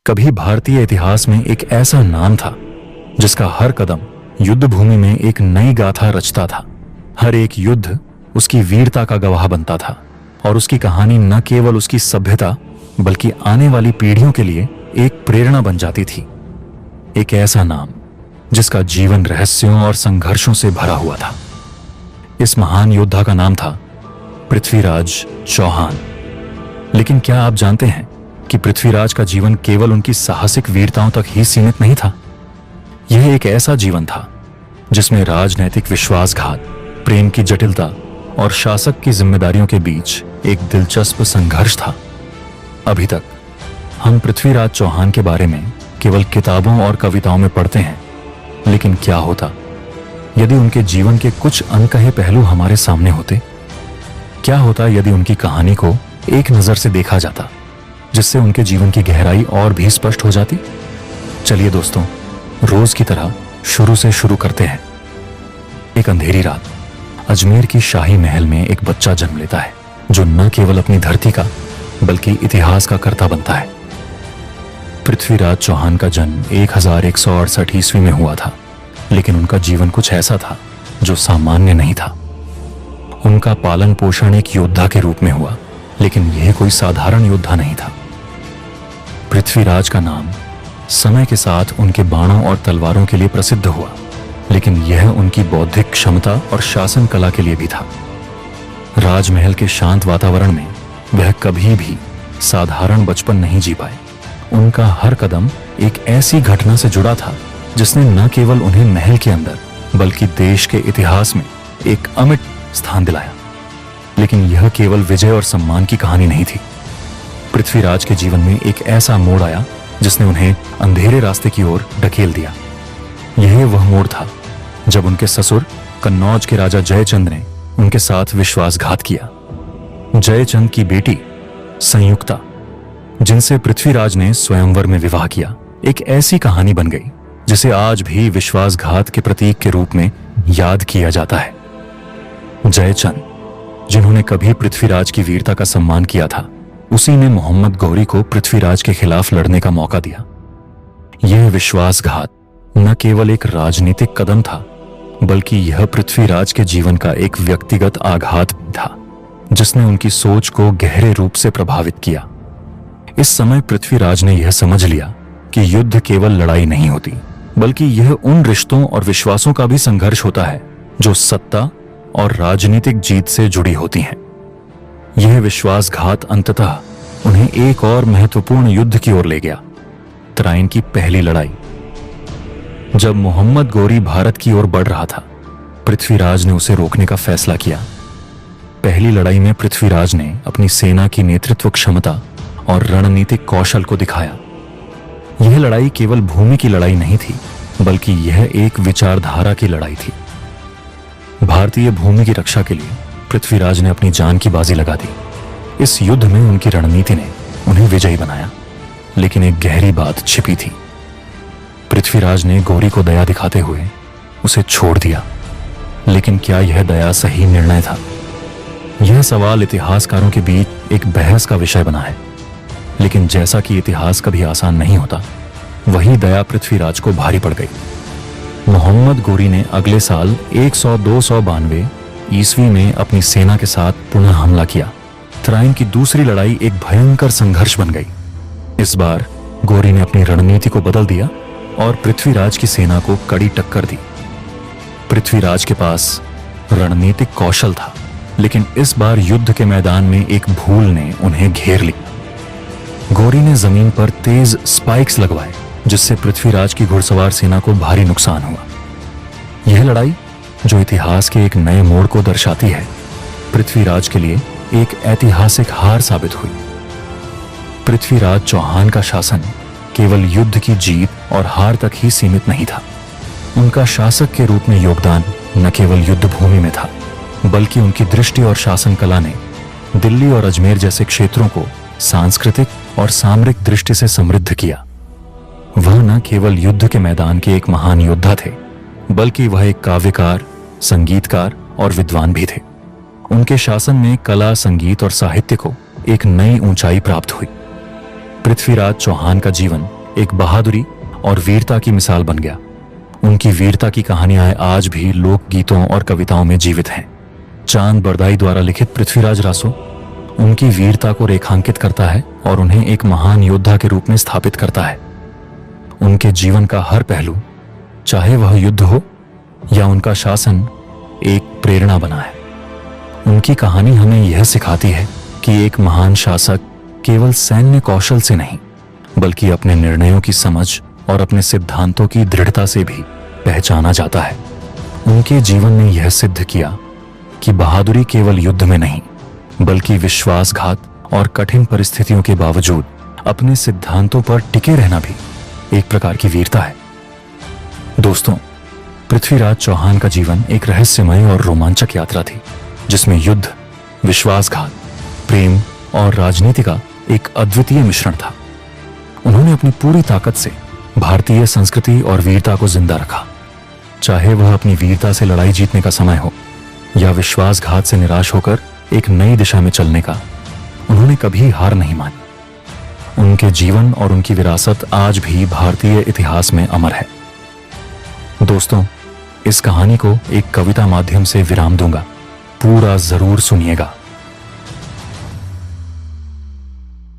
कभी भारतीय इतिहास में एक ऐसा नाम था जिसका हर कदम युद्ध भूमि में एक नई गाथा रचता था। हर एक युद्ध उसकी वीरता का गवाह बनता था और उसकी कहानी न केवल उसकी सभ्यता बल्कि आने वाली पीढ़ियों के लिए एक प्रेरणा बन जाती थी। एक ऐसा नाम जिसका जीवन रहस्यों और संघर्षों से भरा हुआ था। इस महान योद्धा का नाम था पृथ्वीराज चौहान। लेकिन क्या आप जानते हैं कि पृथ्वीराज का जीवन केवल उनकी साहसिक वीरताओं तक ही सीमित नहीं था। यह एक ऐसा जीवन था जिसमें राजनैतिक विश्वासघात, प्रेम की जटिलता और शासक की जिम्मेदारियों के बीच एक दिलचस्प संघर्ष था। अभी तक हम पृथ्वीराज चौहान के बारे में केवल किताबों और कविताओं में पढ़ते हैं, लेकिन क्या होता यदि उनके जीवन के कुछ अनकहे पहलू हमारे सामने होते? क्या होता यदि उनकी कहानी को एक नजर से देखा जाता, जिससे उनके जीवन की गहराई और भी स्पष्ट हो जाती? चलिए दोस्तों, रोज की तरह शुरू से शुरू करते हैं। एक अंधेरी रात अजमेर की शाही महल में एक बच्चा जन्म लेता है जो न केवल अपनी धरती का बल्कि इतिहास का कर्ता बनता है। पृथ्वीराज चौहान का जन्म 1168 ईस्वी में हुआ था, लेकिन उनका जीवन कुछ ऐसा था जो सामान्य नहीं था। उनका पालन पोषण एक योद्धा के रूप में हुआ, लेकिन यह कोई साधारण योद्धा नहीं था। पृथ्वीराज का नाम समय के साथ उनके बाणों और तलवारों के लिए प्रसिद्ध हुआ, लेकिन यह उनकी बौद्धिक क्षमता और शासन कला के लिए भी था। राजमहल के शांत वातावरण में वह कभी भी साधारण बचपन नहीं जी पाए। उनका हर कदम एक ऐसी घटना से जुड़ा था जिसने न केवल उन्हें महल के अंदर बल्कि देश के इतिहास में एक अमिट स्थान दिलाया। लेकिन यह केवल विजय और सम्मान की कहानी नहीं थी। पृथ्वीराज के जीवन में एक ऐसा मोड़ आया जिसने उन्हें अंधेरे रास्ते की ओर ढकेल दिया। यह वह मोड़ था जब उनके ससुर कन्नौज के राजा जयचंद ने उनके साथ विश्वासघात किया। जयचंद की बेटी संयुक्ता, जिनसे पृथ्वीराज ने स्वयंवर में विवाह किया, एक ऐसी कहानी बन गई जिसे आज भी विश्वासघात के प्रतीक के रूप में याद किया जाता है। जयचंद, जिन्होंने कभी पृथ्वीराज की वीरता का सम्मान किया था, उसी ने मोहम्मद गौरी को पृथ्वीराज के खिलाफ लड़ने का मौका दिया। यह विश्वासघात न केवल एक राजनीतिक कदम था, बल्कि यह पृथ्वीराज के जीवन का एक व्यक्तिगत आघात था जिसने उनकी सोच को गहरे रूप से प्रभावित किया। इस समय पृथ्वीराज ने यह समझ लिया कि युद्ध केवल लड़ाई नहीं होती, बल्कि यह उन रिश्तों और विश्वासों का भी संघर्ष होता है जो सत्ता और राजनीतिक जीत से जुड़ी होती हैं। यह विश्वासघात अंततः उन्हें एक और महत्वपूर्ण युद्ध की ओर ले गया, तराइन की पहली लड़ाई। जब मोहम्मद गौरी भारत की ओर बढ़ रहा था, पृथ्वीराज ने उसे रोकने का फैसला किया। पहली लड़ाई में पृथ्वीराज ने अपनी सेना की नेतृत्व क्षमता और रणनीतिक कौशल को दिखाया। यह लड़ाई केवल भूमि की लड़ाई नहीं थी, बल्कि यह एक विचारधारा की लड़ाई थी। भारतीय भूमि की रक्षा के लिए पृथ्वीराज ने अपनी जान की बाजी लगा दी। इस युद्ध में उनकी रणनीति ने उन्हें विजयी बनाया, लेकिन एक गहरी बात छिपी थी। पृथ्वीराज ने गौरी को दया दिखाते हुए उसे छोड़ दिया, लेकिन क्या यह दया सही निर्णय था? यह सवाल इतिहासकारों के बीच एक बहस का विषय बना है। लेकिन जैसा कि इतिहास कभी आसान नहीं होता, वही दया पृथ्वीराज को भारी पड़ गई। मोहम्मद गौरी ने अगले साल 1292 ईस्वी में अपनी सेना के साथ पुनः हमला किया। तराइन की दूसरी लड़ाई एक भयंकर संघर्ष बन गई। इस बार गौरी ने अपनी रणनीति को बदल दिया और पृथ्वीराज की सेना को कड़ी टक्कर दी। पृथ्वीराज के पास रणनीतिक कौशल था, लेकिन इस बार युद्ध के मैदान में एक भूल ने उन्हें घेर लिया। गौरी ने जमीन पर तेज स्पाइक्स लगवाए, जिससे पृथ्वीराज की घुड़सवार सेना को भारी नुकसान हुआ। यह लड़ाई, जो इतिहास के एक नए मोड़ को दर्शाती है, पृथ्वीराज के लिए एक ऐतिहासिक हार साबित हुई। पृथ्वीराज चौहान का शासन केवल युद्ध की जीत और हार तक ही सीमित नहीं था। उनका शासक के रूप में योगदान न केवल युद्ध भूमि में था, बल्कि उनकी दृष्टि और शासन कला ने दिल्ली और अजमेर जैसे क्षेत्रों को सांस्कृतिक और सामरिक दृष्टि से समृद्ध किया। वह न केवल युद्ध के मैदान के एक महान योद्धा थे, बल्कि वह एक काव्यकार, संगीतकार और विद्वान भी थे। उनके शासन में कला, संगीत और साहित्य को एक नई ऊंचाई प्राप्त हुई। पृथ्वीराज चौहान का जीवन एक बहादुरी और वीरता की मिसाल बन गया। उनकी वीरता की कहानियां आज भी लोकगीतों और कविताओं में जीवित हैं। चांद बरदाई द्वारा लिखित पृथ्वीराज रासो उनकी वीरता को रेखांकित करता है और उन्हें एक महान योद्धा के रूप में स्थापित करता है। उनके जीवन का हर पहलू, चाहे वह युद्ध हो या उनका शासन, एक प्रेरणा बना है। उनकी कहानी हमें यह सिखाती है कि एक महान शासक केवल सैन्य कौशल से नहीं, बल्कि अपने निर्णयों की समझ और अपने सिद्धांतों की दृढ़ता से भी पहचाना जाता है। उनके जीवन ने यह सिद्ध किया कि बहादुरी केवल युद्ध में नहीं, बल्कि विश्वासघात और कठिन परिस्थितियों के बावजूद अपने सिद्धांतों पर टिके रहना भी एक प्रकार की वीरता है। दोस्तों, पृथ्वीराज चौहान का जीवन एक रहस्यमय और रोमांचक यात्रा थी, जिसमें युद्ध, विश्वासघात, प्रेम और राजनीति का एक अद्वितीय मिश्रण था। उन्होंने अपनी पूरी ताकत से भारतीय संस्कृति और वीरता को जिंदा रखा। चाहे वह अपनी वीरता से लड़ाई जीतने का समय हो या विश्वासघात से निराश होकर एक नई दिशा में चलने का, उन्होंने कभी हार नहीं मानी। उनके जीवन और उनकी विरासत आज भी भारतीय इतिहास में अमर है। दोस्तों, इस कहानी को एक कविता माध्यम से विराम दूंगा, पूरा जरूर सुनिएगा।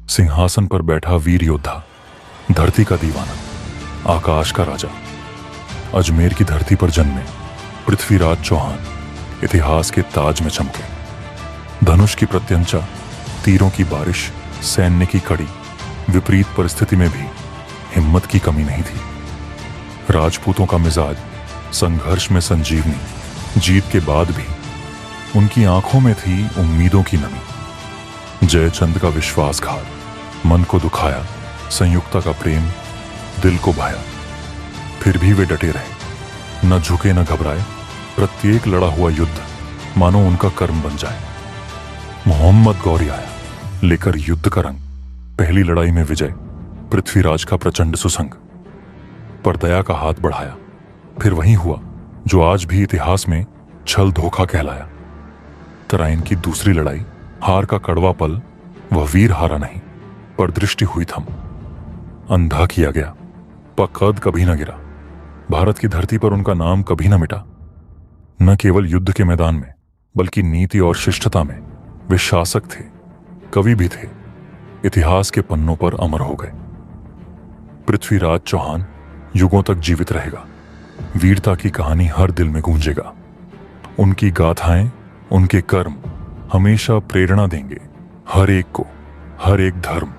सिंहासन पर बैठा वीर योद्धा, धरती का दीवाना, आकाश का राजा, अजमेर की धरती पर जन्मे पृथ्वीराज चौहान इतिहास के ताज में चमके। धनुष की प्रत्यंचा, तीरों की बारिश, सैन्य की कड़ी, विपरीत परिस्थिति में भी हिम्मत की कमी नहीं थी। राजपूतों का मिजाज, संघर्ष में संजीवनी, जीत के बाद भी उनकी आंखों में थी उम्मीदों की नमी। जयचंद का विश्वासघात मन को दुखाया, संयुक्ता का प्रेम दिल को भाया, फिर भी वे डटे रहे, न झुके न घबराए। प्रत्येक लड़ा हुआ युद्ध मानो उनका कर्म बन जाए। मोहम्मद गौरी आया, लेकर युद्ध का रंग। पहली लड़ाई में विजय, पृथ्वीराज का प्रचंड सुसंग। पर दया का हाथ बढ़ाया, फिर वही हुआ जो आज भी इतिहास में छल धोखा कहलाया। तराइन की दूसरी लड़ाई, हार का कड़वा पल, वह वीर हारा नहीं, पर दृष्टि हुई थम। अंधा किया गया, पर कद कभी न गिरा। भारत की धरती पर उनका नाम कभी न मिटा। न केवल युद्ध के मैदान में, बल्कि नीति और शिष्टता में वे शासक थे, कवि भी थे। इतिहास के पन्नों पर अमर हो गए। पृथ्वीराज चौहान युगों तक जीवित रहेगा। वीरता की कहानी हर दिल में गूंजेगा। उनकी गाथाएं, उनके कर्म हमेशा प्रेरणा देंगे हर एक को, हर एक धर्म।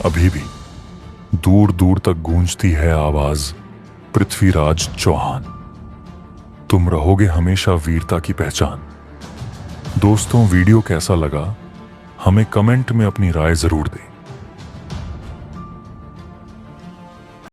अभी भी दूर दूर तक गूंजती है आवाज पृथ्वीराज चौहान। तुम रहोगे हमेशा वीरता की पहचान। दोस्तों, वीडियो कैसा लगा हमें कमेंट में अपनी राय जरूर दें।